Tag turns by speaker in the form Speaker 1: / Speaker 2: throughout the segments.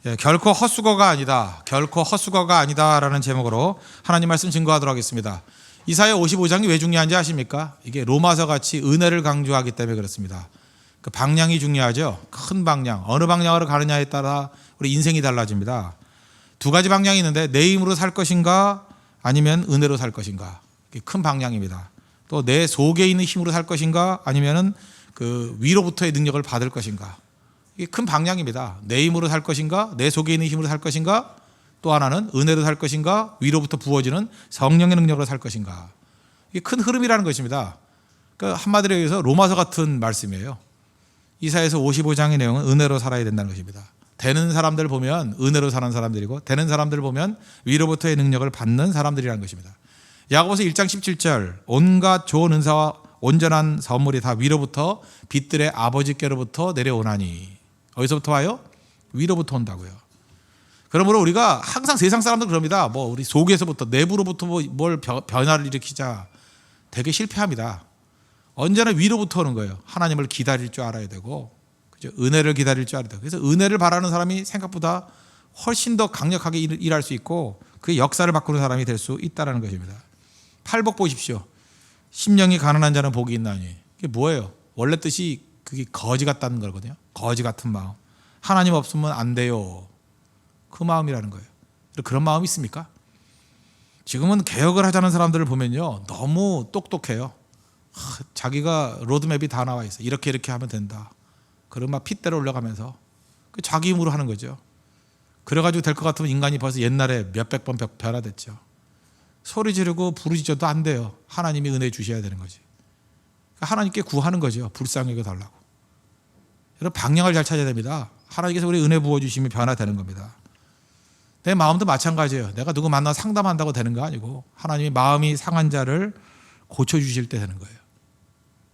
Speaker 1: 예, 결코 헛수고가 아니다. 결코 헛수고가 아니다라는 제목으로 하나님 말씀 증거하도록 하겠습니다. 이사야 55장이 왜 중요한지 아십니까? 이게 로마서 같이 은혜를 강조하기 때문에 그렇습니다. 그 방향이 중요하죠. 큰 방향. 어느 방향으로 가느냐에 따라 우리 인생이 달라집니다. 두 가지 방향이 있는데 내 힘으로 살 것인가 아니면 은혜로 살 것인가. 이게 큰 방향입니다. 또 내 속에 있는 힘으로 살 것인가 아니면은 그 위로부터의 능력을 받을 것인가. 이게 큰 방향입니다. 내 힘으로 살 것인가, 내 속에 있는 힘으로 살 것인가, 또 하나는 은혜로 살 것인가, 위로부터 부어지는 성령의 능력으로 살 것인가. 이게 큰 흐름이라는 것입니다. 그러니까 한마디로 얘기해서 로마서 같은 말씀이에요. 이사야서 55장의 내용은 은혜로 살아야 된다는 것입니다. 되는 사람들 보면 은혜로 사는 사람들이고, 되는 사람들 보면 위로부터의 능력을 받는 사람들이라는 것입니다. 야고보서 1장 17절 온갖 좋은 은사와 온전한 선물이 다 위로부터 빛들의 아버지께로부터 내려오나니. 어디서부터 와요? 위로부터 온다고요. 그러므로 우리가 항상 세상 사람들 그럽니다. 뭐 우리 속에서부터 내부로부터 뭘 변화를 일으키자 되게 실패합니다. 언제나 위로부터 오는 거예요. 하나님을 기다릴 줄 알아야 되고, 그죠? 은혜를 기다릴 줄 알아야 되고. 그래서 은혜를 바라는 사람이 생각보다 훨씬 더 강력하게 일할 수 있고 그 역사를 바꾸는 사람이 될 수 있다는 것입니다. 팔복 보십시오. 심령이 가난한 자는 복이 있나니. 이게 뭐예요? 원래 뜻이 그게 거지 같다는 거거든요. 거지 같은 마음. 하나님 없으면 안 돼요. 그 마음이라는 거예요. 그런 마음이 있습니까? 지금은 개혁을 하자는 사람들을 보면요, 너무 똑똑해요. 자기가 로드맵이 다 나와 있어요. 이렇게 하면 된다. 그런 막 핏대로 올라가면서 자기 힘으로 하는 거죠. 그래가지고 될 것 같으면 인간이 벌써 옛날에 몇백 번 변화됐죠. 소리 지르고 부르짖어도 안 돼요. 하나님이 은혜 주셔야 되는 거지. 하나님께 구하는 거죠. 불쌍히 여겨달라고. 여러분, 방향을 잘 찾아야 됩니다. 하나님께서 우리 은혜 부어주시면 변화되는 겁니다. 내 마음도 마찬가지예요. 내가 누구 만나 상담한다고 되는 거 아니고 하나님이 마음이 상한 자를 고쳐주실 때 되는 거예요.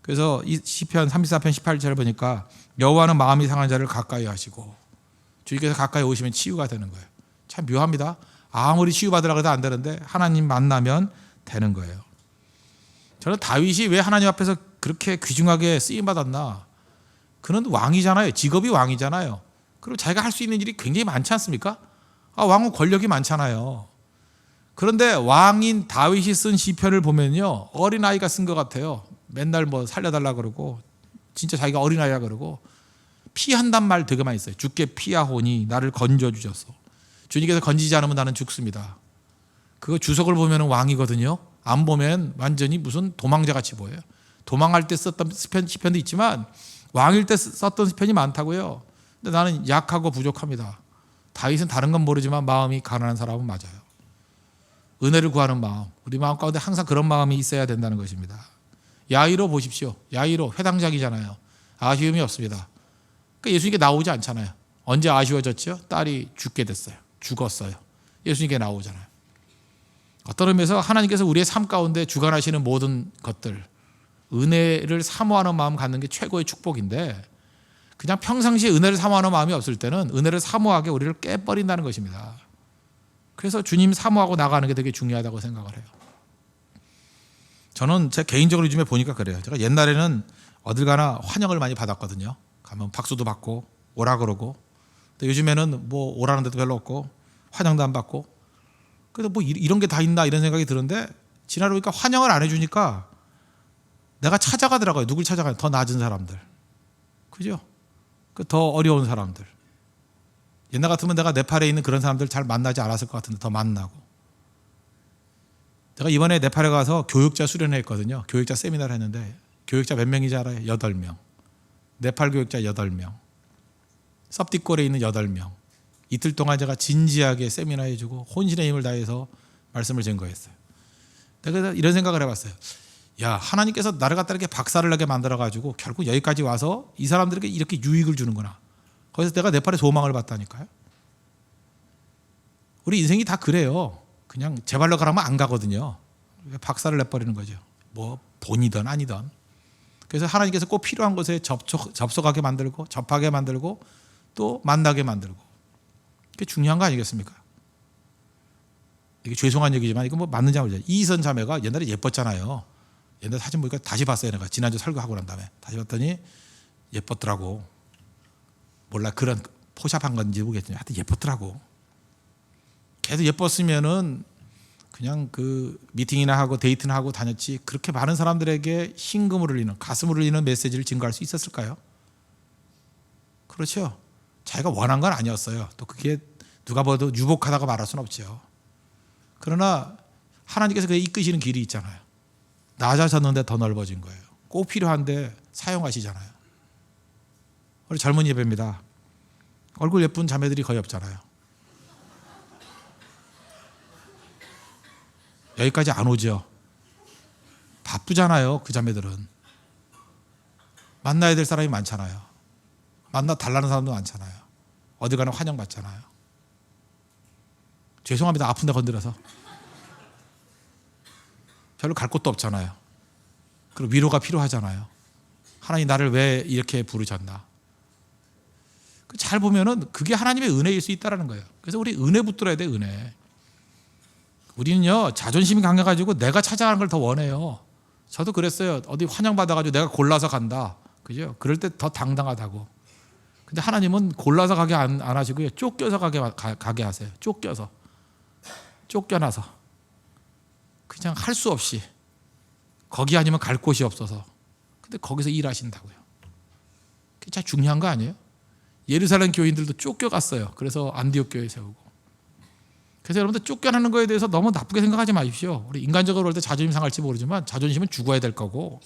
Speaker 1: 그래서 이 시편 34편 18절을 보니까 여호와는 마음이 상한 자를 가까이 하시고 주님께서 가까이 오시면 치유가 되는 거예요. 참 묘합니다. 아무리 치유받으라고 해도 안 되는데 하나님 만나면 되는 거예요. 저는 다윗이 왜 하나님 앞에서 그렇게 귀중하게 쓰임받았나? 그는 왕이잖아요. 직업이 왕이잖아요. 그리고 자기가 할 수 있는 일이 굉장히 많지 않습니까? 왕은 권력이 많잖아요. 그런데 왕인 다윗이 쓴 시편을 보면요, 어린아이가 쓴 것 같아요. 맨날 뭐 살려달라 그러고 진짜 자기가 어린아이라 그러고 피한단 말 되게 많이 써요. 주께 피하오니 나를 건져주셨소. 주님께서 건지지 않으면 나는 죽습니다. 그거 주석을 보면 왕이거든요. 안 보면 완전히 무슨 도망자 같이 보여요. 도망할 때 썼던 시편도 있지만 왕일 때 썼던 시편이 많다고요. 근데 나는 약하고 부족합니다. 다윗은 다른 건 모르지만 마음이 가난한 사람은 맞아요. 은혜를 구하는 마음, 우리 마음 가운데 항상 그런 마음이 있어야 된다는 것입니다. 야이로 보십시오. 야이로 회당장이잖아요. 아쉬움이 없습니다. 그러니까 예수님께 나오지 않잖아요. 언제 아쉬워졌죠? 딸이 죽게 됐어요. 죽었어요. 예수님께 나오잖아요. 어떤 의미에서 하나님께서 우리의 삶 가운데 주관하시는 모든 것들, 은혜를 사모하는 마음 갖는 게 최고의 축복인데, 그냥 평상시에 은혜를 사모하는 마음이 없을 때는 은혜를 사모하게 우리를 깨버린다는 것입니다. 그래서 주님 사모하고 나가는 게 되게 중요하다고 생각을 해요. 저는 제 개인적으로 요즘에 보니까 그래요. 제가 옛날에는 어딜 가나 환영을 많이 받았거든요. 가면 박수도 받고 오라 그러고. 근데 요즘에는 뭐 오라는 데도 별로 없고 환영도 안 받고. 그래서 뭐 이런 게 다 있나 이런 생각이 드는데, 지나고 보니까 환영을 안 해주니까 내가 찾아가더라고요. 누굴 찾아가요? 더 낮은 사람들. 그죠? 더 어려운 사람들. 옛날 같으면 내가 네팔에 있는 그런 사람들 잘 만나지 않았을 것 같은데 더 만나고. 제가 이번에 네팔에 가서 교육자 수련회 했거든요. 교육자 세미나를 했는데 교육자 몇 명인지 알아요? 8명. 네팔 교육자 8명. 섭디골에 있는 8명. 이틀 동안 제가 진지하게 세미나 해주고 혼신의 힘을 다해서 말씀을 증거했어요. 그래서 이런 생각을 해봤어요. 야, 하나님께서 나를 갖다 이렇게 박살을 나게 만들어가지고 결국 여기까지 와서 이 사람들에게 이렇게 유익을 주는구나. 거기서 내가 네팔에 소망을 받다니까요. 우리 인생이 다 그래요. 그냥 제 발로 가라면 안 가거든요. 박살을 내버리는 거죠. 뭐 본이든 아니든. 그래서 하나님께서 꼭 필요한 곳에 접속하게 만들고 접하게 만들고 또 만나게 만들고. 그게 중요한 거 아니겠습니까? 이게 죄송한 얘기지만 이거 뭐 맞는지 모르겠어요. 이선 자매가 옛날에 예뻤잖아요. 옛날 사진 보니까 다시 봤어요. 내가 지난주 설교하고 난 다음에 다시 봤더니 예뻤더라고. 몰라, 그런 포샵한 건지 모르겠지만 하여튼 예뻤더라고. 걔도 예뻤으면은 그냥 그 미팅이나 하고 데이트나 하고 다녔지 그렇게 많은 사람들에게 심금을 울리는 가슴을 울리는 메시지를 증거할 수 있었을까요? 그렇죠. 자기가 원한 건 아니었어요. 또 그게 누가 봐도 유복하다고 말할 수는 없죠. 그러나 하나님께서 그게 이끄시는 길이 있잖아요. 낮아졌는데 더 넓어진 거예요. 꼭 필요한데 사용하시잖아요. 우리 젊은 예배입니다. 얼굴 예쁜 자매들이 거의 없잖아요. 여기까지 안 오죠. 바쁘잖아요. 그 자매들은. 만나야 될 사람이 많잖아요. 만나 달라는 사람도 많잖아요. 어디 가나 환영받잖아요. 죄송합니다. 아픈 데 건드려서. 별로 갈 곳도 없잖아요. 그리고 위로가 필요하잖아요. 하나님 나를 왜 이렇게 부르셨나. 잘 보면은 그게 하나님의 은혜일 수 있다는 거예요. 그래서 우리 은혜 붙들어야 돼. 은혜. 우리는요 자존심이 강해가지고 내가 찾아가는 걸 더 원해요. 저도 그랬어요. 어디 환영받아가지고 내가 골라서 간다. 그죠? 그럴 때 더 당당하다고. 근데 하나님은 골라서 가게 안 하시고요. 쫓겨서 가게 하세요. 쫓겨나서. 그냥 할 수 없이. 거기 아니면 갈 곳이 없어서. 근데 거기서 일하신다고요. 그게 참 중요한 거 아니에요? 예루살렘 교인들도 쫓겨갔어요. 그래서 안디옥 교회 세우고. 그래서 여러분들 쫓겨나는 거에 대해서 너무 나쁘게 생각하지 마십시오. 우리 인간적으로 볼 때 자존심 상할지 모르지만 자존심은 죽어야 될 거고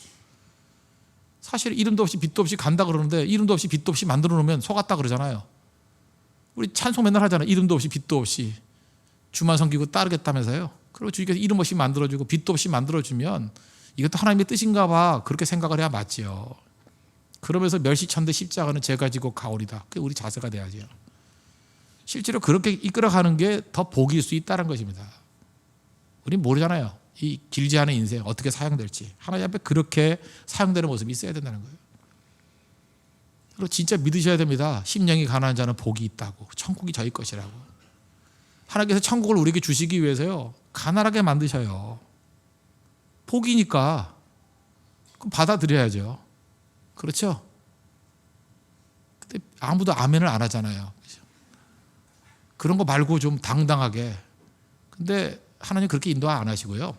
Speaker 1: 사실 이름도 없이 빛도 없이 간다 그러는데 이름도 없이 빛도 없이 만들어 놓으면 속았다 그러잖아요. 우리 찬송 맨날 하잖아요. 이름도 없이 빛도 없이 주만 섬기고 따르겠다면서요. 그리고 주님께서 이름 없이 만들어주고 빛도 없이 만들어주면 이것도 하나님의 뜻인가 봐 그렇게 생각을 해야 맞지요. 그러면서 멸시천대 십자가는 제가 지고 가오리다. 그게 우리 자세가 돼야죠. 실제로 그렇게 이끌어가는 게 더 복일 수 있다는 것입니다. 우린 모르잖아요. 이 길지 않은 인생 어떻게 사용될지. 하나님 앞에 그렇게 사용되는 모습이 있어야 된다는 거예요. 그리고 진짜 믿으셔야 됩니다. 심령이 가난한 자는 복이 있다고. 천국이 저희 것이라고. 하나님께서 천국을 우리에게 주시기 위해서요. 가난하게 만드셔요. 복이니까 그럼 받아들여야죠. 그렇죠? 근데 아무도 아멘을 안 하잖아요. 그런 거 말고 좀 당당하게. 근데 하나님 그렇게 인도 안 하시고요.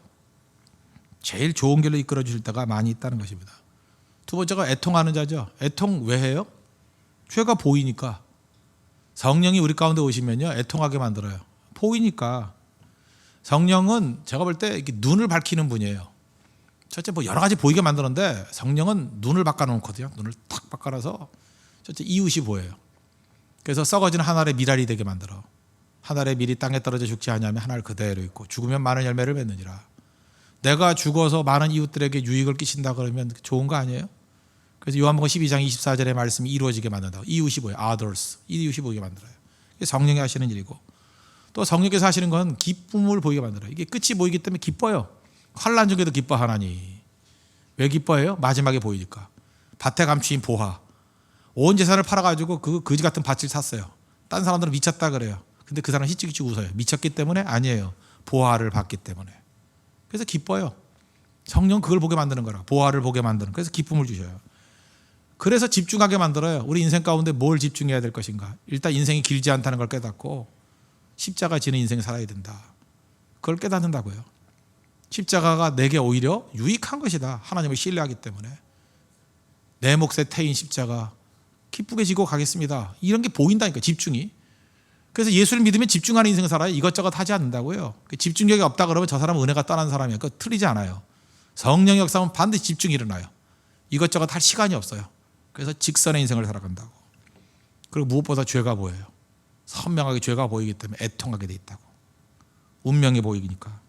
Speaker 1: 제일 좋은 길로 이끌어 주실 때가 많이 있다는 것입니다. 두 번째가 애통하는 자죠. 애통 왜 해요? 죄가 보이니까. 성령이 우리 가운데 오시면요. 애통하게 만들어요. 보이니까. 성령은 제가 볼 때 눈을 밝히는 분이에요. 첫째 뭐 여러 가지 보이게 만드는데 성령은 눈을 바꿔놓거든요. 눈을 탁 바꿔놔서 첫째 이웃이 보여요. 그래서 썩어지는 한 알의 밀알이 되게 만들어. 한 알의 밀이 땅에 떨어져 죽지 아니하면 한 알 그대로 있고 죽으면 많은 열매를 맺느니라. 내가 죽어서 많은 이웃들에게 유익을 끼친다 그러면 좋은 거 아니에요? 그래서 요한복음 12장 24절의 말씀이 이루어지게 만든다고. 이웃이 보여요. others. 이웃이 보이게 만들어요. 이게 성령이 하시는 일이고 또 성령께서 하시는 건 기쁨을 보이게 만들어요. 이게 끝이 보이기 때문에 기뻐요. 환난 중에도 기뻐 하나니. 왜 기뻐해요? 마지막에 보이니까. 밭에 감추인 보화. 온 재산을 팔아가지고 그 거지 같은 밭을 샀어요. 딴 사람들은 미쳤다 그래요. 근데 그 사람은 히치히치 웃어요. 미쳤기 때문에? 아니에요. 보화를 받기 때문에. 그래서 기뻐요. 성령 그걸 보게 만드는 거라. 보화를 보게 만드는. 그래서 기쁨을 주셔요. 그래서 집중하게 만들어요. 우리 인생 가운데 뭘 집중해야 될 것인가. 일단 인생이 길지 않다는 걸 깨닫고 십자가 지는 인생 살아야 된다. 그걸 깨닫는다고요. 십자가가 내게 오히려 유익한 것이다. 하나님을 신뢰하기 때문에. 내 몫에 태인 십자가 기쁘게 지고 가겠습니다. 이런 게 보인다니까 집중이. 그래서 예수를 믿으면 집중하는 인생 살아요. 이것저것 하지 않는다고요. 집중력이 없다 그러면 저 사람은 은혜가 떠난 사람이에요. 그거 틀리지 않아요. 성령의 역사는 반드시 집중이 일어나요. 이것저것 할 시간이 없어요. 그래서 직선의 인생을 살아간다고. 그리고 무엇보다 죄가 보여요. 선명하게 죄가 보이기 때문에 애통하게 돼 있다고. 운명이 보이니까.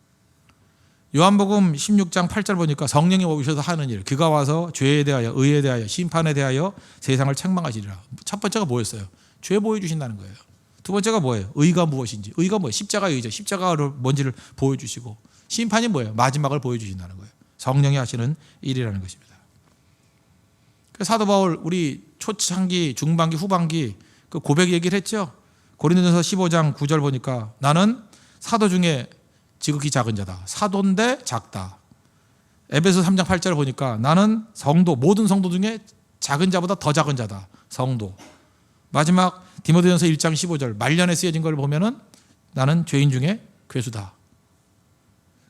Speaker 1: 요한복음 16장 8절 보니까 성령이 오셔서 하는 일. 그가 와서 죄에 대하여 의에 대하여 심판에 대하여 세상을 책망하시리라. 첫 번째가 뭐였어요? 죄 보여주신다는 거예요. 두 번째가 뭐예요? 의가 무엇인지. 의가 뭐예요? 십자가의 의죠. 십자가를 뭔지를 보여주시고 심판이 뭐예요? 마지막을 보여주신다는 거예요. 성령이 하시는 일이라는 것입니다. 사도 바울 우리 초창기, 중반기, 후반기 그 고백 얘기를 했죠. 고린도전서 15장 9절 보니까 나는 사도 중에 지극히 작은 자다. 사도인데 작다. 에베소 3장 8절 보니까 나는 성도, 모든 성도 중에 작은 자보다 더 작은 자다. 성도. 마지막 디모데전서 1장 15절 말년에 쓰여진 걸 보면은 나는 죄인 중에 괴수다.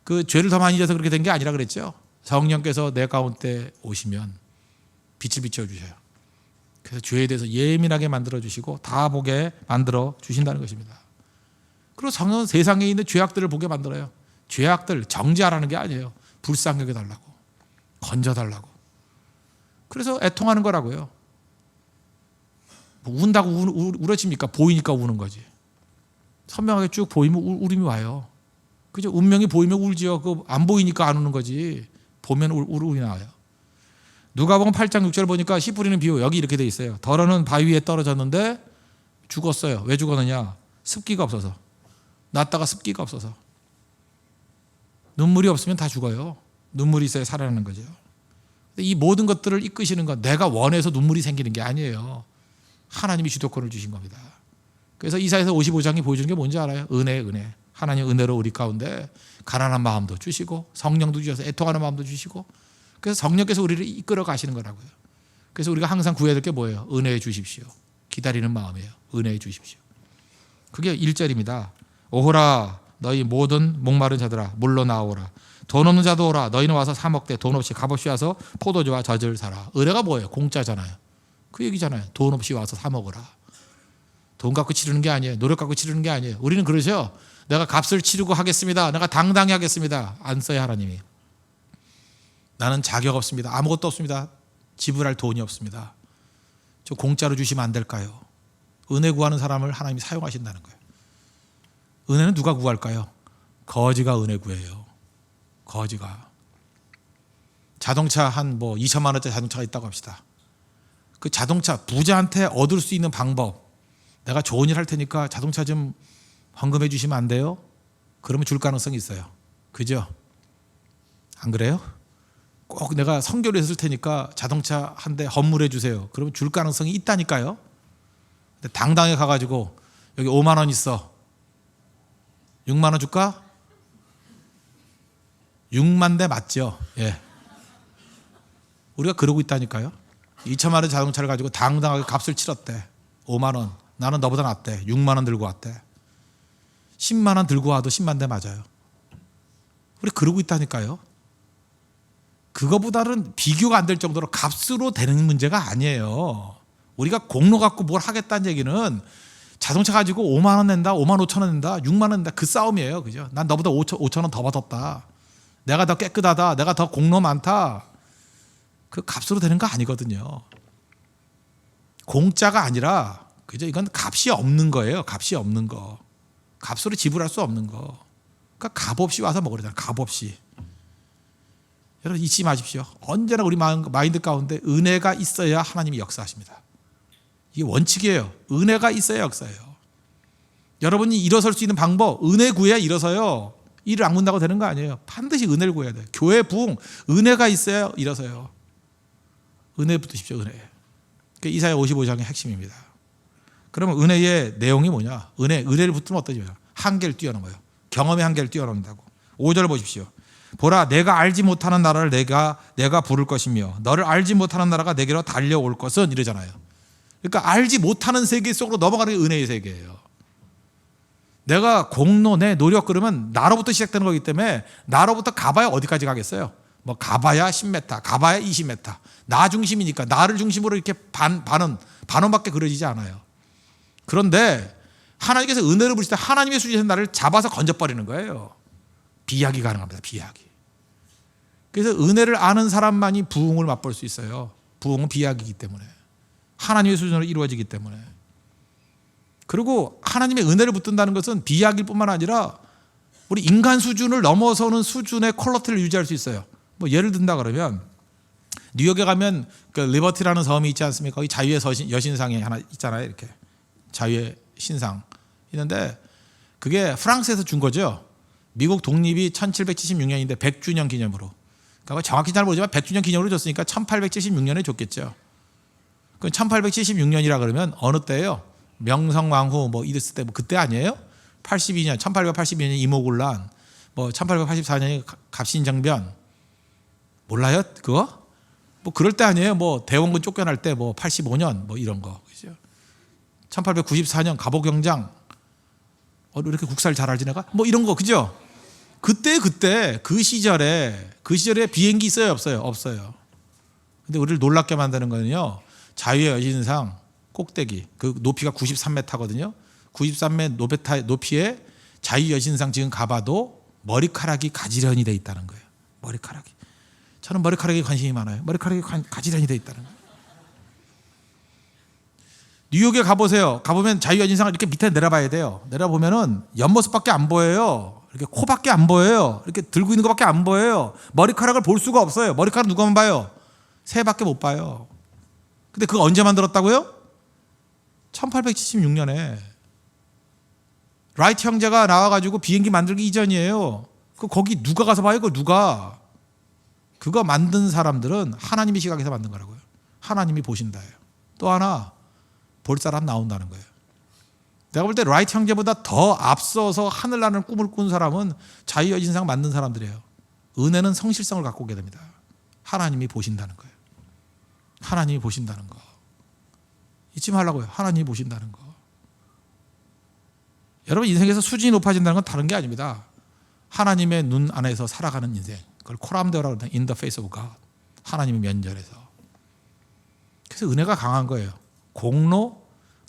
Speaker 1: 그 죄를 더 많이 져서 그렇게 된 게 아니라 그랬죠. 성령께서 내 가운데 오시면 빛을 비춰주셔요. 그래서 죄에 대해서 예민하게 만들어주시고 다 보게 만들어 주신다는 것입니다. 그리고 성령은 세상에 있는 죄악들을 보게 만들어요. 죄악들 정죄하라는 게 아니에요. 불쌍히 여겨달라고, 건져달라고. 그래서 애통하는 거라고요. 뭐 운다고 울어집니까? 보이니까 우는 거지. 선명하게 쭉 보이면 울음이 와요. 그죠? 운명이 보이면 울지요. 안 보이니까 안 우는 거지. 보면 울음이 나와요. 누가복음 8장 6절 보니까 씨 뿌리는 비유 여기 이렇게 돼 있어요. 더러는 바위 위에 떨어졌는데 죽었어요. 왜 죽었느냐? 습기가 없어서. 낫다가 습기가 없어서. 눈물이 없으면 다 죽어요. 눈물이 있어야 살아나는 거죠. 이 모든 것들을 이끄시는 건 내가 원해서 눈물이 생기는 게 아니에요. 하나님이 주도권을 주신 겁니다. 그래서 이사야서 55장이 보여주는 게 뭔지 알아요? 은혜. 하나님 은혜로 우리 가운데 가난한 마음도 주시고 성령도 주셔서 애통하는 마음도 주시고 그래서 성령께서 우리를 이끌어 가시는 거라고요. 그래서 우리가 항상 구해야 될 게 뭐예요? 은혜해 주십시오. 기다리는 마음이에요. 은혜해 주십시오. 그게 1절입니다. 오호라 너희 모든 목마른 자들아 물러 나오라. 돈 없는 자도 오라. 너희는 와서 사 먹되 돈 없이 값없이 와서 포도주와 젖을 사라. 은혜가 뭐예요? 공짜잖아요. 그 얘기잖아요. 돈 없이 와서 사 먹으라. 돈 갖고 치르는 게 아니에요. 노력 갖고 치르는 게 아니에요. 우리는 그러죠. 내가 값을 치르고 하겠습니다. 내가 당당히 하겠습니다. 안 써요 하나님이. 나는 자격 없습니다. 아무것도 없습니다. 지불할 돈이 없습니다. 저 공짜로 주시면 안 될까요? 은혜 구하는 사람을 하나님이 사용하신다는 거예요. 은혜는 누가 구할까요? 거지가 은혜 구해요. 거지가. 자동차 한 2천만 원짜리 자동차가 있다고 합시다. 그 자동차 부자한테 얻을 수 있는 방법. 내가 좋은 일 할 테니까 자동차 좀 헌금해 주시면 안 돼요? 그러면 줄 가능성이 있어요. 그죠? 안 그래요? 꼭 내가 선교를 했을 테니까 자동차 한 대 헌물해 주세요. 그러면 줄 가능성이 있다니까요. 근데 당당히 가가지고 여기 5만 원 있어. 6만 원 줄까? 6만 대 맞죠? 예. 우리가 그러고 있다니까요. 2천만 원 자동차를 가지고 당당하게 값을 치렀대. 5만 원. 나는 너보다 낫대. 6만 원 들고 왔대. 10만 원 들고 와도 10만 대 맞아요. 우리 그러고 있다니까요. 그거보다는 비교가 안 될 정도로 값으로 되는 문제가 아니에요. 우리가 공로 갖고 뭘 하겠다는 얘기는 자동차 가지고 5만 원 낸다, 5만 5천 원 낸다, 6만 원 낸다 그 싸움이에요. 그죠? 난 너보다 5천 원 더 받았다. 내가 더 깨끗하다. 내가 더 공로 많다. 그 값으로 되는 거 아니거든요. 공짜가 아니라 그죠? 이건 값이 없는 거예요. 값이 없는 거. 값으로 지불할 수 없는 거. 그러니까 값 없이 와서 먹으려잖아요. 값 없이. 여러분 잊지 마십시오. 언제나 우리 마인드 가운데 은혜가 있어야 하나님이 역사하십니다. 이게 원칙이에요. 은혜가 있어야 역사예요. 여러분이 일어설 수 있는 방법, 은혜 구해야 일어서요. 일을 악문다고 되는 거 아니에요. 반드시 은혜를 구해야 돼요. 교회 부흥, 은혜가 있어야 일어서요. 은혜 붙으십시오. 은혜. 그게 이사야 55장의 핵심입니다. 그러면 은혜의 내용이 뭐냐? 은혜를 붙으면 어떠냐? 한계를 뛰어넘어요. 경험의 한계를 뛰어넘는다고. 5절 보십시오. 보라 내가 알지 못하는 나라를 내가 부를 것이며 너를 알지 못하는 나라가 내게로 달려올 것은 이러잖아요. 그러니까 알지 못하는 세계 속으로 넘어가는 게 은혜의 세계예요. 내가 공로 내 노력 그러면 나로부터 시작되는 거기 때문에 나로부터 가봐야 어디까지 가겠어요? 뭐 가봐야 10m, 가봐야 20m. 나 중심이니까 나를 중심으로 이렇게 반원밖에 그려지지 않아요. 그런데 하나님께서 은혜를 부리실 때 하나님의 수준에서 나를 잡아서 건져버리는 거예요. 비약이 가능합니다. 비약이. 그래서 은혜를 아는 사람만이 부흥을 맛볼 수 있어요. 부흥은 비약이기 때문에. 하나님의 수준으로 이루어지기 때문에. 그리고 하나님의 은혜를 붙든다는 것은 비약일 뿐만 아니라 우리 인간 수준을 넘어서는 수준의 퀄리티를 유지할 수 있어요. 뭐 예를 든다 그러면 뉴욕에 가면 그 리버티라는 섬이 있지 않습니까? 거기 자유의 여신상이 하나 있잖아요. 이렇게 자유의 신상 있는데 그게 프랑스에서 준 거죠. 미국 독립이 1776년인데 100주년 기념으로. 그러니까 정확히 잘 모르지만 100주년 기념으로 줬으니까 1876년에 줬겠죠. 그 1876년이라 그러면 어느 때예요? 명성왕후 뭐 이랬을 때 뭐 그때 아니에요? 82년, 1882년 이모군란, 뭐 1884년이 갑신정변 몰라요? 그거? 뭐 그럴 때 아니에요? 뭐 대원군 쫓겨날 때 뭐 85년 뭐 이런 거. 그죠? 1894년 갑오경장 왜 이렇게 국사를 잘 알지 내가? 뭐 이런 거 그죠? 그때 그 시절에 비행기 있어요 없어요? 없어요. 근데 우리를 놀랍게 만드는 거는요. 자유의 여신상 꼭대기 그 높이가 93m거든요. 93m 높이에 자유의 여신상 지금 가봐도 머리카락이 가지런히 돼 있다는 거예요. 머리카락이. 저는 머리카락에 관심이 많아요. 머리카락이 가지런히 돼 있다는 거예요. 뉴욕에 가보세요. 가보면 자유여신상을 이렇게 밑에 내려봐야 돼요. 내려보면은 옆모습밖에 안 보여요. 이렇게 코밖에 안 보여요. 이렇게 들고 있는 것밖에 안 보여요. 머리카락을 볼 수가 없어요. 머리카락 누가만 봐요? 새밖에 못 봐요. 근데 그거 언제 만들었다고요? 1876년에 라이트 형제가 나와가지고 비행기 만들기 이전이에요. 거기 누가 가서 봐요? 누가? 그거 만든 사람들은 하나님의 시각에서 만든 거라고요. 하나님이 보신다예요. 또 하나 볼 사람 나온다는 거예요. 내가 볼 때 라이트 형제보다 더 앞서서 하늘나는 꿈을 꾼 사람은 자유여신상 만든 사람들이에요. 은혜는 성실성을 갖고 오게 됩니다. 하나님이 보신다는 거예요. 하나님이 보신다는 거. 잊지 말라고요. 하나님이 보신다는 거. 여러분 인생에서 수준이 높아진다는 건 다른 게 아닙니다. 하나님의 눈 안에서 살아가는 인생. 그걸 코람데오라고 하는 in the face of God. 하나님의 면전에서. 그래서 은혜가 강한 거예요.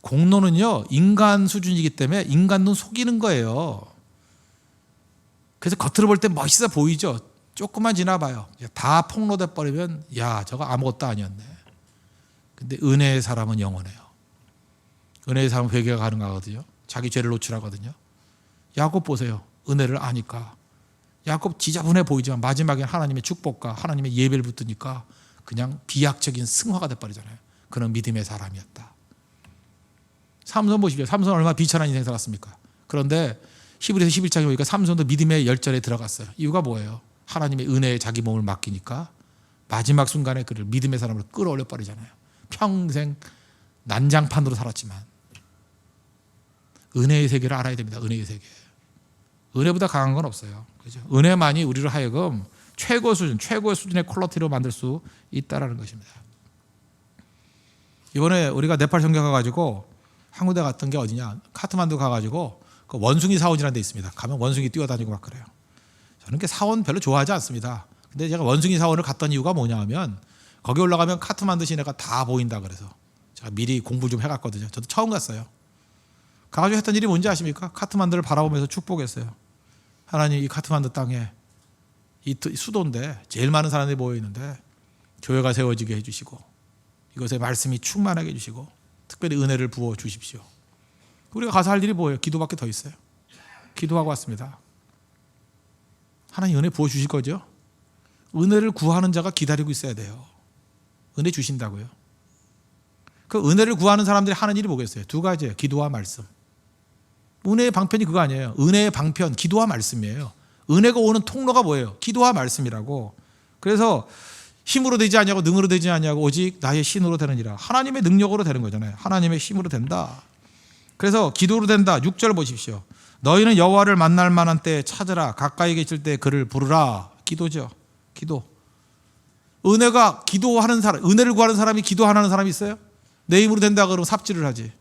Speaker 1: 공로는요 인간 수준이기 때문에 인간 눈 속이는 거예요. 그래서 겉으로 볼 때 멋있어 보이죠. 조금만 지나봐요. 다 폭로돼 버리면 야 저거 아무것도 아니었네. 근데 은혜의 사람은 영원해요. 은혜의 사람은 회개가 가능하거든요. 자기 죄를 노출하거든요. 야곱 보세요. 은혜를 아니까. 야곱 지저분해 보이지만 마지막에 하나님의 축복과 하나님의 예배를 붙으니까 그냥 비약적인 승화가 돼버리잖아요. 그는 믿음의 사람이었다. 삼손 보십시오. 삼손 얼마나 비천한 인생 살았습니까? 그런데 히브리서 11장에 보니까 삼손도 믿음의 열전에 들어갔어요. 이유가 뭐예요? 하나님의 은혜에 자기 몸을 맡기니까 마지막 순간에 그를 믿음의 사람으로 끌어올려 버리잖아요. 평생 난장판으로 살았지만 은혜의 세계를 알아야 됩니다. 은혜의 세계. 은혜보다 강한 건 없어요. 그죠? 은혜만이 우리를 하여금 최고의 수준의 퀄리티로 만들 수 있다라는 것입니다. 이번에 우리가 네팔 선교 가가지고 한 군데 갔던 게 어디냐? 카트만두 가가지고 그 원숭이 사원이라는 데 있습니다. 가면 원숭이 뛰어다니고 막 그래요. 저는 그 사원 별로 좋아하지 않습니다. 근데 제가 원숭이 사원을 갔던 이유가 뭐냐 하면 거기 올라가면 카트만두 시내가 다 보인다 그래서 제가 미리 공부를 좀 해갔거든요. 저도 처음 갔어요. 가가지고 했던 일이 뭔지 아십니까? 카트만두를 바라보면서 축복했어요. 하나님 이 카트만두 땅에 이 수도인데 제일 많은 사람들이 모여있는데 교회가 세워지게 해주시고 이것에 말씀이 충만하게 해주시고 특별히 은혜를 부어주십시오. 우리가 가서 할 일이 뭐예요? 기도밖에 더 있어요. 기도하고 왔습니다. 하나님 은혜 부어주실 거죠? 은혜를 구하는 자가 기다리고 있어야 돼요. 은혜 주신다고요. 그 은혜를 구하는 사람들이 하는 일이 뭐겠어요? 두 가지예요. 기도와 말씀. 은혜의 방편이 그거 아니에요. 은혜의 방편, 기도와 말씀이에요. 은혜가 오는 통로가 뭐예요? 기도와 말씀이라고. 그래서 힘으로 되지 아니하고 능으로 되지 아니하고 오직 나의 신으로 되느니라. 하나님의 능력으로 되는 거잖아요. 하나님의 힘으로 된다. 그래서 기도로 된다. 6절 보십시오. 너희는 여호와를 만날 만한 때에 찾으라. 가까이 계실 때 그를 부르라. 기도죠. 기도. 은혜가 기도하는 사람, 은혜를 구하는 사람이 기도 안 하는 사람이 있어요? 내 힘으로 된다 그러면 삽질을 하지.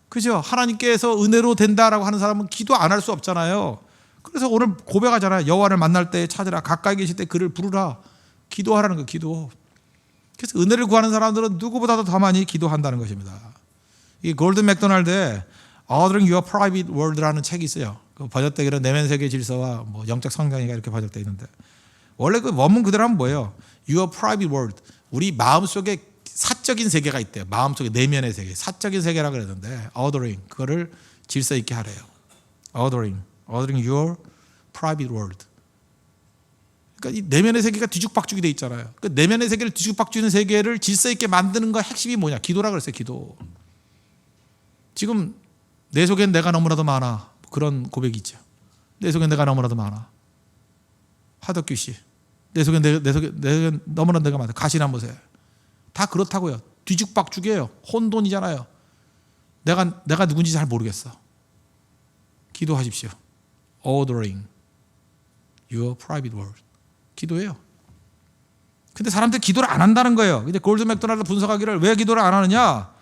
Speaker 1: 그죠? 하나님께서 은혜로 된다라고 하는 사람은 기도 안 할 수 없잖아요. 그래서 오늘 고백하잖아요. 여호와를 만날 때에 찾으라. 가까이 계실 때 그를 부르라. 기도하라는 거, 기도. 그래서 은혜를 구하는 사람들은 누구보다도 더 많이 기도한다는 것입니다. 이 골든 맥도날드의 Ordering Your Private World라는 책이 있어요. 그 번역되기로 내면 세계 질서와 뭐 영적 성장이가 이렇게 번역되어 있는데 원래 그 원문 그대로 하면 뭐예요? Your Private World. 우리 마음속에 사적인 세계가 있대요. 마음속에 내면의 세계, 사적인 세계라 그랬는데 Ordering 그거를 질서 있게 하래요. Ordering Your Private World. 그러니까 이 내면의 세계가 뒤죽박죽이 돼 있잖아요. 그 내면의 세계를 뒤죽박죽이는 세계를 질서 있게 만드는 거 핵심이 뭐냐? 기도라 그랬어요. 기도. 지금 내 속엔 내가 너무나도 많아. 그런 고백이 있죠. 내 속엔 내가 너무나도 많아. 하덕규 씨. 내 속엔 너무나도 내가 많아. 가시나무새. 다 그렇다고요. 뒤죽박죽이에요. 혼돈이잖아요. 내가 누군지 잘 모르겠어. 기도하십시오. Ordering your private world. 기도해요. 근데 사람들 기도를 안 한다는 거예요. 근데 골드 맥도날드 분석하기를 왜 기도를 안 하느냐?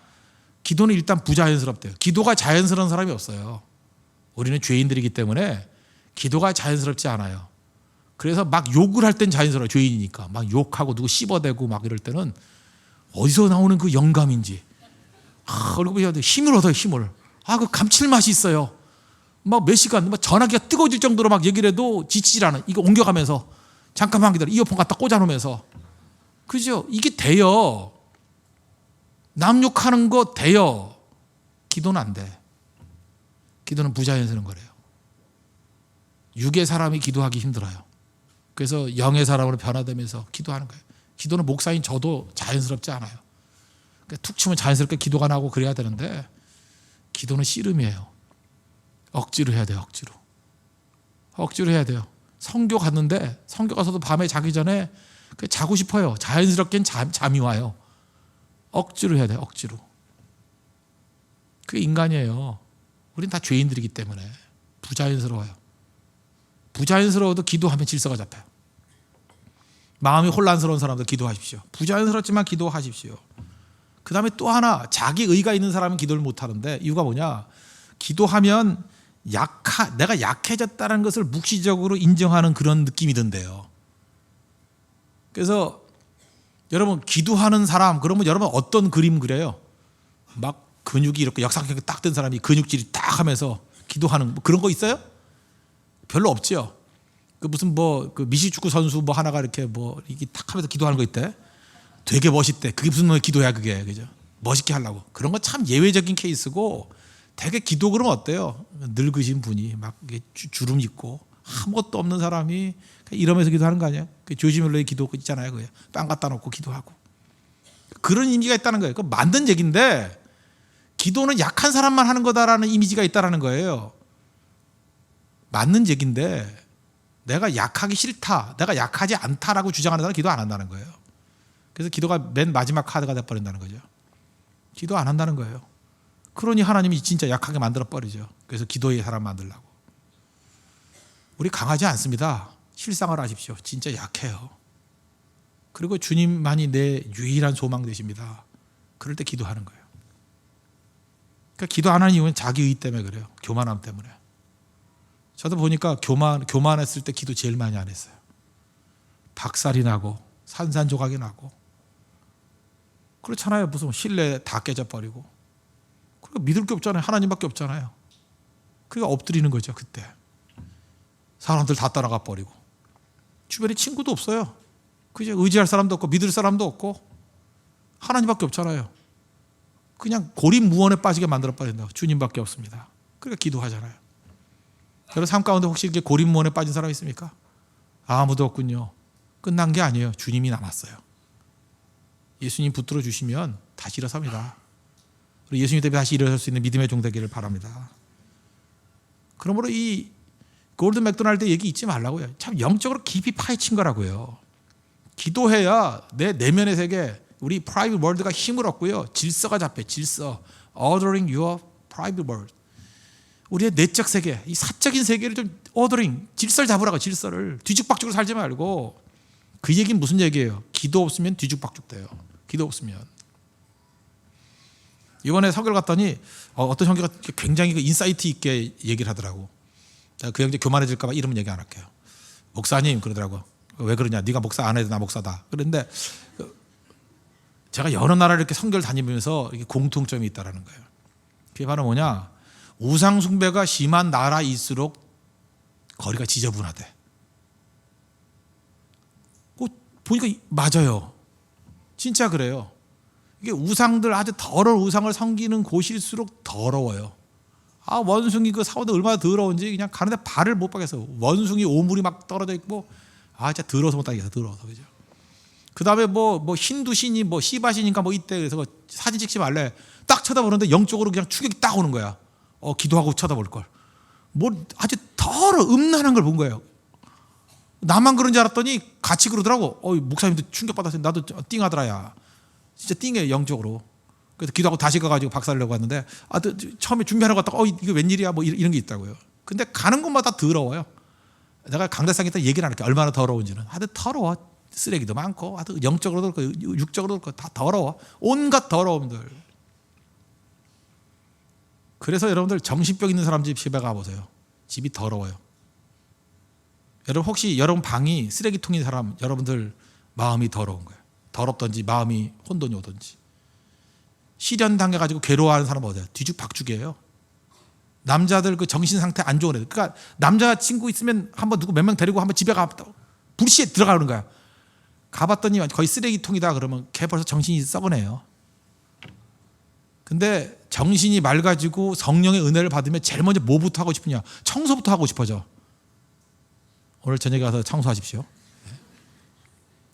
Speaker 1: 기도는 일단 부자연스럽대요. 기도가 자연스러운 사람이 없어요. 우리는 죄인들이기 때문에 기도가 자연스럽지 않아요. 그래서 막 욕을 할 땐 자연스러워. 죄인이니까 막 욕하고 누구 씹어대고 막 이럴 때는 어디서 나오는 그 영감인지 그리고 힘을 얻어요. 힘을. 그 감칠맛이 있어요. 막 몇 시간 막 전화기가 뜨거워질 정도로 막 얘기를 해도 지치질 않아. 이거 옮겨가면서 잠깐만 기다려. 이어폰 갖다 꽂아놓으면서. 그죠? 이게 돼요. 남 욕하는 거 돼요. 기도는 안 돼. 기도는 부자연스러운 거래요. 육의 사람이 기도하기 힘들어요. 그래서 영의 사람으로 변화되면서 기도하는 거예요. 기도는 목사인 저도 자연스럽지 않아요. 그러니까 툭 치면 자연스럽게 기도가 나고 그래야 되는데 기도는 씨름이에요. 억지로 해야 돼요. 억지로 해야 돼요. 성교 갔는데 성교 가서도 밤에 자기 전에 자고 싶어요. 자연스럽게는 잠이 와요. 억지로 해야 돼요. 억지로. 그게 인간이에요. 우린 다 죄인들이기 때문에 부자연스러워요. 부자연스러워도 기도하면 질서가 잡혀요. 마음이 혼란스러운 사람들 기도하십시오. 부자연스럽지만 기도하십시오. 그 다음에 또 하나, 자기 의가 있는 사람은 기도를 못하는데 이유가 뭐냐? 기도하면 내가 약해졌다는 것을 묵시적으로 인정하는 그런 느낌이 든대요. 그래서 여러분 기도하는 사람 그러면 여러분 어떤 그림 그려요? 막 근육이 이렇게 역사각형이 딱 된 사람이 근육질이 딱 하면서 기도하는 뭐 그런 거 있어요? 별로 없죠. 그 무슨 그 미식축구 선수 하나가 이렇게 이게 탁 하면서 기도하는 거 있대. 되게 멋있대. 그게 무슨 기도야 그게. 그죠? 멋있게 하려고. 그런 건 참 예외적인 케이스고 되게 기도 그러면 어때요? 늙으신 분이 막 주름 있고 아무것도 없는 사람이 이러면서 기도하는 거 아니에요? 그 조지 밀러의 기도 있잖아요. 그게 빵 갖다 놓고 기도하고. 그런 이미지가 있다는 거예요. 그 만든 얘기인데 기도는 약한 사람만 하는 거다라는 이미지가 있다는 거예요. 맞는 얘기인데 내가 약하기 싫다, 내가 약하지 않다라고 주장하는 사람은 기도 안 한다는 거예요. 그래서 기도가 맨 마지막 카드가 돼버린다는 거죠. 기도 안 한다는 거예요. 그러니 하나님이 진짜 약하게 만들어 버리죠. 그래서 기도의 사람 만들라고. 우리 강하지 않습니다. 실상을 하십시오. 진짜 약해요. 그리고 주님만이 내 유일한 소망 되십니다. 그럴 때 기도하는 거예요. 그러니까 기도 안 하는 이유는 자기 의 때문에 그래요. 교만함 때문에. 저도 보니까 교만했을 때 기도 제일 많이 안 했어요. 박살이 나고 산산조각이 나고 그렇잖아요. 무슨 신뢰 다 깨져버리고 그리고 믿을 게 없잖아요. 하나님밖에 없잖아요. 그러니까 엎드리는 거죠. 그때 사람들 다 따라가 버리고 주변에 친구도 없어요. 그죠? 의지할 사람도 없고 믿을 사람도 없고 하나님밖에 없잖아요. 그냥 고립무원에 빠지게 만들어 버린다. 주님밖에 없습니다. 그러니까 기도하잖아요. 여러분 삶 가운데 혹시 이렇게 고립무원에 빠진 사람 있습니까? 아무도 없군요. 끝난 게 아니에요. 주님이 남았어요. 예수님 붙들어 주시면 다시 일어섭니다. 그리고 예수님 때문에 다시 일어설 수 있는 믿음의 종 되기를 바랍니다. 그러므로 이 골든 맥도날드 얘기 잊지 말라고요. 참 영적으로 깊이 파헤친 거라고요. 기도해야 내 내면의 세계, 우리 프라이빗 월드가 힘을 얻고요. 질서가 잡혀요. 질서. Ordering your private world. 우리의 내적 세계, 이 사적인 세계를 좀 ordering, 질서를 잡으라고. 질서를. 뒤죽박죽으로 살지 말고. 그 얘기는 무슨 얘기예요? 기도 없으면 뒤죽박죽 돼요. 기도 없으면. 이번에 설교를 갔더니 어떤 형제가 굉장히 그 인사이트 있게 얘기를 하더라고. 그 형제 교만해질까 봐 이름은 얘기 안 할게요. 목사님 그러더라고. 왜 그러냐? 네가 목사 안 해도 나 목사다. 그런데 제가 여러 나라를 이렇게 선교를 다니면서 이렇게 공통점이 있다라는 거예요. 그게 바로 뭐냐? 우상 숭배가 심한 나라일수록 거리가 지저분하대. 보니까 맞아요. 진짜 그래요. 이게 우상들 아주 더러운 우상을 섬기는 곳일수록 더러워요. 원숭이 그 사원도 얼마나 더러운지 그냥 가는데 발을 못 박겠어. 원숭이 오물이 막 떨어져 있고 진짜 더러워서 못 가겠어. 더러워서. 그죠? 그다음에 뭐 힌두 신이 시바신인가 있대. 그래서 사진 찍지 말래. 딱 쳐다보는데 영적으로 그냥 추격이 딱 오는 거야. 기도하고 쳐다볼 걸. 아주 음란한 걸 본 거예요. 나만 그런 줄 알았더니 같이 그러더라고. 목사님도 충격받았어요. 나도 띵하더라야. 진짜 띵해 영적으로. 그래서 기도하고 다시 가가지고 박살내려고 왔는데 처음에 준비하러 갔다가 이게 웬일이야 이런 게 있다고요. 근데 가는 곳마다 더러워요. 내가 강대상에다 얘기를 안 할게. 얼마나 더러운지는. 하여튼 더러워. 쓰레기도 많고 하여튼 영적으로도 그렇고 육적으로도 그렇고 다 더러워. 온갖 더러움들. 그래서 여러분들 정신병 있는 사람 집에 가보세요. 집이 더러워요. 여러분 혹시 여러분 방이 쓰레기통인 사람, 여러분들 마음이 더러운 거예요. 더럽던지 마음이 혼돈이 오든지. 시련 당해가지고 괴로워하는 사람 어때요? 뒤죽박죽이에요. 남자들 그 정신 상태 안 좋은 애들. 그러니까 남자친구 있으면 한번 누구 몇 명 데리고 한번 집에 가봤다. 불시에 들어가는 거야. 가봤더니 거의 쓰레기통이다 그러면 걔 벌써 정신이 썩어내요. 근데 정신이 맑아지고 성령의 은혜를 받으면 제일 먼저 뭐부터 하고 싶으냐? 청소부터 하고 싶어져. 오늘 저녁에 가서 청소하십시오.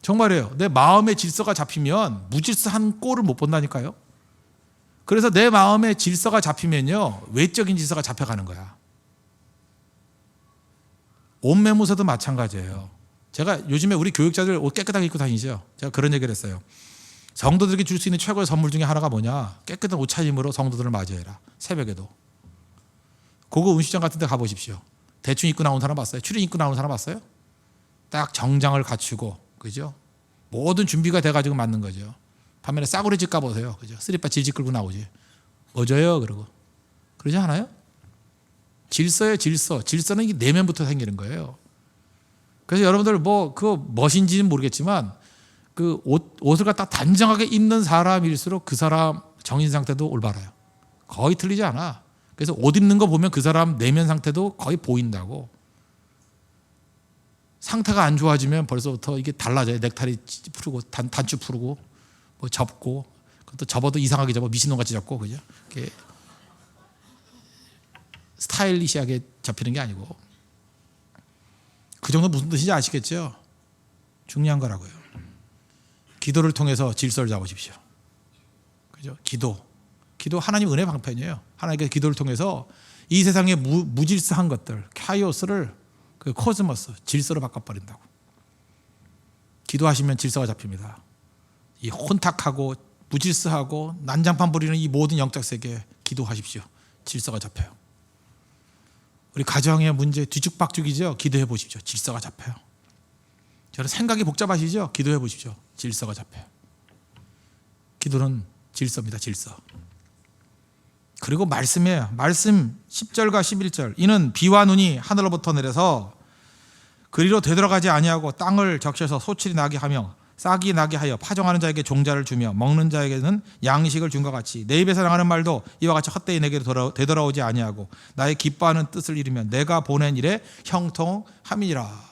Speaker 1: 정말이에요. 내 마음의 질서가 잡히면 무질서한 꼴을 못 본다니까요. 그래서 내 마음의 질서가 잡히면요, 외적인 질서가 잡혀가는 거야. 옷 매무새도 마찬가지예요. 제가 요즘에 우리 교육자들 옷 깨끗하게 입고 다니죠. 제가 그런 얘기를 했어요. 성도들에게 줄 수 있는 최고의 선물 중에 하나가 뭐냐? 깨끗한 옷차림으로 성도들을 맞이해라. 새벽에도. 고급 음식점 같은 데 가보십시오. 대충 입고 나온 사람 봤어요? 추리 입고 나온 사람 봤어요? 딱 정장을 갖추고, 그죠? 모든 준비가 돼가지고 맞는 거죠. 반면에 싸구려 집 가보세요. 그죠? 쓰리빠 질질 끌고 나오지. 뭐 줘요? 그러고. 그러지 않아요? 질서예요, 질서. 질서는 이게 내면부터 생기는 거예요. 그래서 여러분들 뭐, 그거 멋인지는 모르겠지만, 그 옷을 갖다 단정하게 입는 사람일수록 그 사람 정신 상태도 올바라요. 거의 틀리지 않아. 그래서 옷 입는 거 보면 그 사람 내면 상태도 거의 보인다고. 상태가 안 좋아지면 벌써부터 이게 달라져요. 넥타이 풀고 단추 풀고 뭐 접고, 그것도 접어도 이상하게 접어, 미친놈 같이 접고, 그죠? 이렇게 스타일리시하게 접히는 게 아니고. 그 정도 무슨 뜻인지 아시겠죠? 중요한 거라고요. 기도를 통해서 질서를 잡으십시오. 그죠? 기도 하나님 은혜 방편이에요. 하나님께 기도를 통해서 이 세상의 무질서한 것들, 카이오스를 그 코스모스, 질서로 바꿔버린다고. 기도하시면 질서가 잡힙니다. 이 혼탁하고 무질서하고 난장판 부리는 이 모든 영적 세계에 기도하십시오. 질서가 잡혀요. 우리 가정의 문제 뒤죽박죽이죠. 기도해 보십시오. 질서가 잡혀요. 저는 생각이 복잡하시죠? 기도해 보십시오. 질서가 잡혀요. 기도는 질서입니다. 질서. 그리고 말씀이에요. 말씀 10절과 11절. 이는 비와 눈이 하늘로부터 내려서 그리로 되돌아가지 아니하고 땅을 적셔서 소출이 나게 하며 싹이 나게 하여 파종하는 자에게 종자를 주며 먹는 자에게는 양식을 준 것 같이 내 입에서 나가는 말도 이와 같이 헛되이 내게로 되돌아오지 아니하고 나의 기뻐하는 뜻을 이루면 내가 보낸 일에 형통함이니라.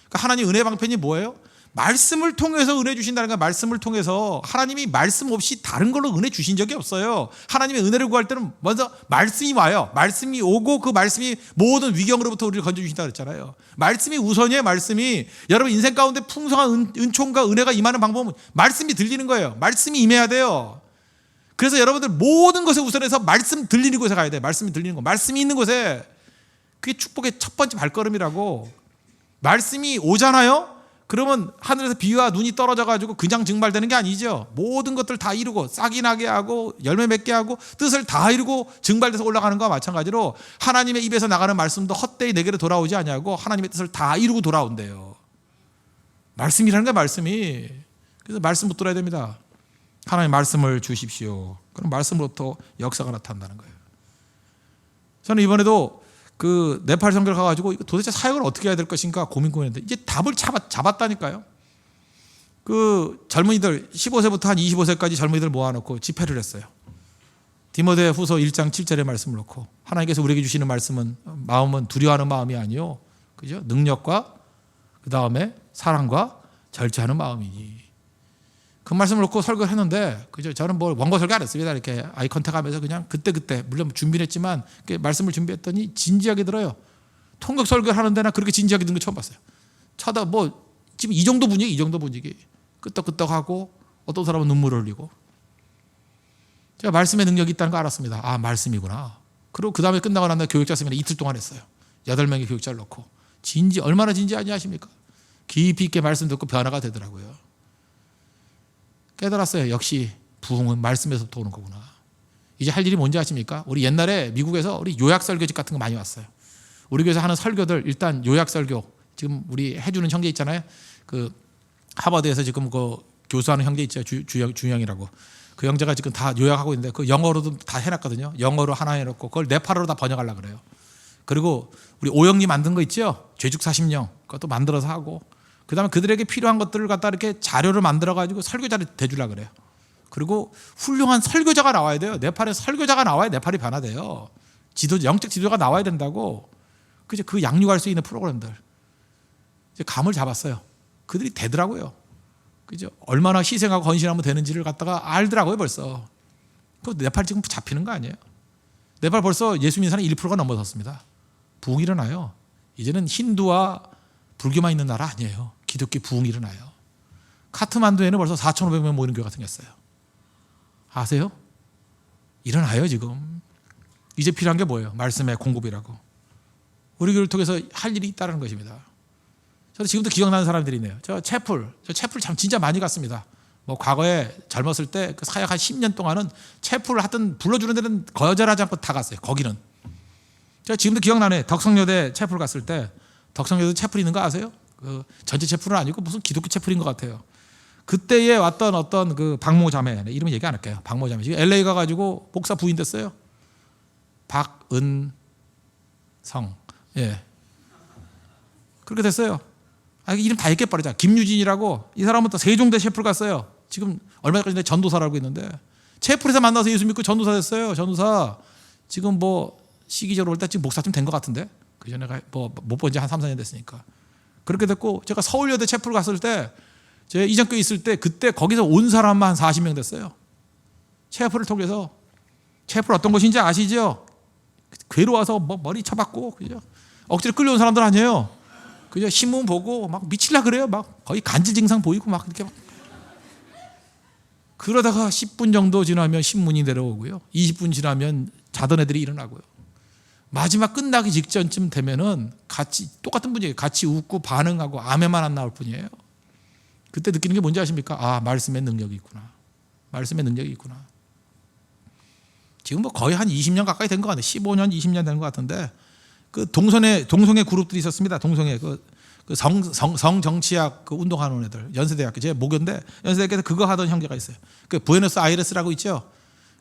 Speaker 1: 그러니까 하나님 은혜 방편이 뭐예요? 말씀을 통해서 은혜 주신다는 거야. 말씀을 통해서. 하나님이 말씀 없이 다른 걸로 은혜 주신 적이 없어요. 하나님의 은혜를 구할 때는 먼저 말씀이 와요. 말씀이 오고 그 말씀이 모든 위경으로부터 우리를 건져주신다 그랬잖아요. 말씀이 우선이에요. 말씀이. 여러분 인생 가운데 풍성한 은총과 은혜가 임하는 방법은 말씀이 들리는 거예요. 말씀이 임해야 돼요. 그래서 여러분들 모든 것에 우선해서 말씀 들리는 곳에 가야 돼요. 말씀이 들리는 곳. 말씀이 있는 곳에. 그게 축복의 첫 번째 발걸음이라고. 말씀이 오잖아요. 그러면 하늘에서 비와 눈이 떨어져가지고 그냥 증발되는 게 아니죠. 모든 것들 다 이루고 싹이 나게 하고 열매 맺게 하고 뜻을 다 이루고 증발돼서 올라가는 거와 마찬가지로 하나님의 입에서 나가는 말씀도 헛되이 내게로 돌아오지 아니하고 하나님의 뜻을 다 이루고 돌아온대요. 말씀이라는 게 말씀이. 그래서 말씀 붙들어야 됩니다. 하나님 말씀을 주십시오. 그럼 말씀으로부터 역사가 나타난다는 거예요. 저는 이번에도 그 네팔 선교를 가가지고 도대체 사역을 어떻게 해야 될 것인가 고민했는데 이제 답을 잡았다니까요. 그 젊은이들 15세부터 한 25세까지 젊은이들 모아놓고 집회를 했어요. 디모데 후서 1장 7절의 말씀을 놓고 하나님께서 우리에게 주시는 말씀은 마음은 두려워하는 마음이 아니요, 그죠? 능력과 그 다음에 사랑과 절제하는 마음이니. 그 말씀을 놓고 설교를 했는데, 그죠? 저는 뭐 원고 설교 안 했습니다. 이렇게 아이 컨택하면서 그냥 그때 물론 준비를 했지만 말씀을 준비했더니 진지하게 들어요. 통역 설교를 하는 데나 그렇게 진지하게 듣는 거 처음 봤어요. 뭐 지금 이 정도 분위기, 끄떡끄떡하고 어떤 사람은 눈물을 흘리고. 제가 말씀의 능력이 있다는 거 알았습니다. 아, 말씀이구나. 그리고 그 다음에 끝나고 난 다음에 교육자 세미나 이틀 동안 했어요. 8명의 교육자를 놓고. 얼마나 진지하지 아십니까? 깊이 있게 말씀 듣고 변화가 되더라고요. 깨달았어요. 역시 부흥은 말씀에서부터 오는 거구나. 이제 할 일이 뭔지 아십니까? 우리 옛날에 미국에서 우리 요약 설교집 같은 거 많이 왔어요. 우리 교회에서 하는 설교들 일단 요약 설교. 지금 우리 해주는 형제 있잖아요. 그 하버드에서 지금 그 교수하는 형제 있죠. 주영이라고. 그 형제가 지금 다 요약하고 있는데 그 영어로도 다 해놨거든요. 영어로 하나 해놓고 그걸 네팔어로 다 번역하려고 그래요. 그리고 우리 오영리 만든 거 있죠? 죄죽 40령 그것도 만들어서 하고 그다음에 그들에게 필요한 것들을 갖다 이렇게 자료를 만들어가지고 설교자를 대주려고 그래요. 그리고 훌륭한 설교자가 나와야 돼요. 네팔에 설교자가 나와야 네팔이 변화돼요. 영적 지도가 나와야 된다고. 그죠? 그 양육할 수 있는 프로그램들. 이제 감을 잡았어요. 그들이 되더라고요. 그죠? 얼마나 희생하고 헌신하면 되는지를 갖다가 알더라고요, 벌써. 그 네팔 지금 잡히는 거 아니에요? 네팔 벌써 예수 믿는 사람이 1%가 넘어섰습니다. 부흥이 일어나요. 이제는 힌두와 불교만 있는 나라 아니에요. 기독교 부흥이 일어나요. 카트만두에는 벌써 4,500명 모이는 교회가 생겼어요. 아세요? 일어나요, 지금. 이제 필요한 게 뭐예요? 말씀의 공급이라고. 우리 교회를 통해서 할 일이 있다는 것입니다. 저도 지금도 기억나는 사람들이 있네요. 저 채플 참 진짜 많이 갔습니다. 뭐 과거에 젊었을 때 그 사역 한 10년 동안은 채플을 하여튼 불러주는 데는 거절하지 않고 다 갔어요. 거기는. 제가 지금도 기억나네. 덕성여대 채플 갔을 때 덕성여대 채플 있는 거 아세요? 그 전체 채플은 아니고 무슨 기독교 채플인 것 같아요. 그때에 왔던 어떤 그 박모 자매, 이름은 얘기 안 할게요. 박모 자매. 지금 LA 가가지고 목사 부인 됐어요. 박은성. 예. 그렇게 됐어요. 이름 다 얘기해버리자. 김유진이라고 이 사람은 또 세종대 채플 갔어요. 지금 얼마 전에 전도사라고 있는데 채플에서 만나서 예수 믿고 전도사 됐어요. 전도사. 지금 뭐 시기적으로 올 때 지금 목사쯤 된 것 같은데 그 전에 뭐 못 본 지 한 3, 4년 됐으니까 그렇게 됐고 제가 서울여대 채플 갔을 때 제가 이전교회 있을 때 그때 거기서 온 사람만 한 40명 됐어요. 채플을 통해서. 채플 어떤 것인지 아시죠? 괴로워서 뭐 머리 쳐박고 그죠? 억지로 끌려온 사람들 아니에요. 그죠? 신문 보고 막 미칠라 그래요. 막 거의 간질 증상 보이고 막 이렇게 막. 그러다가 10분 정도 지나면 신문이 내려오고요. 20분 지나면 자던 애들이 일어나고요. 마지막 끝나기 직전쯤 되면은 같이 똑같은 분위기 같이 웃고 반응하고 아멘만 안 나올 뿐이에요. 그때 느끼는 게 뭔지 아십니까? 아, 말씀의 능력이 있구나. 말씀의 능력이 있구나. 지금 뭐 거의 한 20년 가까이 된 것 같아요. 15년, 20년 된 것 같은데 그 동성애 그룹들이 있었습니다. 동성애 성정치학 그 운동하는 애들 연세대학교 제 모교인데 연세대학교에서 그거 하던 형제가 있어요. 그 부에노스아이레스라고 있죠.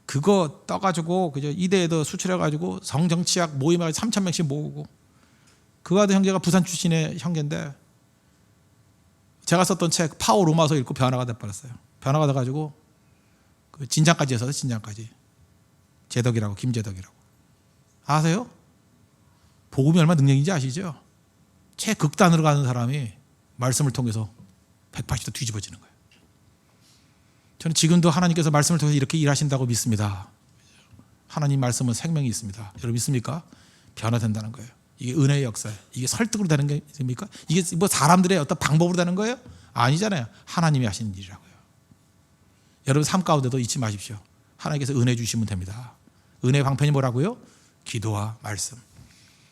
Speaker 1: 그거 떠가지고 그죠 이대에도 수출해가지고 성정치학 모임을 3,000명씩 모으고 그거 하던 형제가 부산 출신의 형제인데 제가 썼던 책 파워 로마서 읽고 변화가 돼버렸어요. 변화가 돼가지고 그 진장까지 해서 진장까지 제덕이라고 김제덕이라고 아세요? 복음이 얼마나 능력인지 아시죠? 최극단으로 가는 사람이 말씀을 통해서 180도 뒤집어지는 거예요. 저는 지금도 하나님께서 말씀을 통해서 이렇게 일하신다고 믿습니다. 하나님 말씀은 생명이 있습니다. 여러분 믿습니까? 변화된다는 거예요. 이게 은혜의 역사예요. 이게 설득으로 되는 게 됩니까? 이게 뭐 사람들의 어떤 방법으로 되는 거예요? 아니잖아요. 하나님이 하시는 일이라고요. 여러분 삶 가운데도 잊지 마십시오. 하나님께서 은혜 주시면 됩니다. 은혜의 방편이 뭐라고요? 기도와 말씀.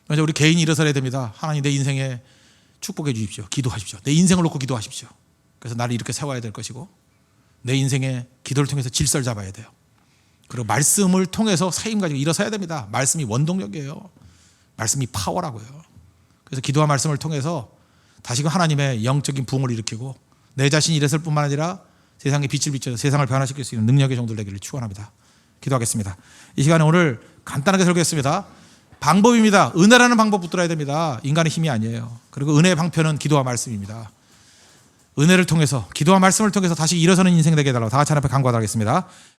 Speaker 1: 그래서 우리 개인이 일어서야 됩니다. 하나님 내 인생에 축복해 주십시오. 기도하십시오. 내 인생을 놓고 기도하십시오. 그래서 나를 이렇게 세워야 될 것이고 내 인생에 기도를 통해서 질서를 잡아야 돼요. 그리고 말씀을 통해서 세임 가지고 일어서야 됩니다. 말씀이 원동력이에요. 말씀이 파워라고요. 그래서 기도와 말씀을 통해서 다시금 하나님의 영적인 부흥을 일으키고 내 자신이 일어설 뿐만 아니라 세상에 빛을 비춰서 세상을 변화시킬 수 있는 능력의 정도를 되기를 축원합니다. 기도하겠습니다. 이 시간에 오늘 간단하게 설교했습니다. 방법입니다. 은혜라는 방법 붙들어야 됩니다. 인간의 힘이 아니에요. 그리고 은혜의 방편은 기도와 말씀입니다. 은혜를 통해서 기도와 말씀을 통해서 다시 일어서는 인생 되게 해달라고 다 같이 하나님 앞에 간구하겠습니다.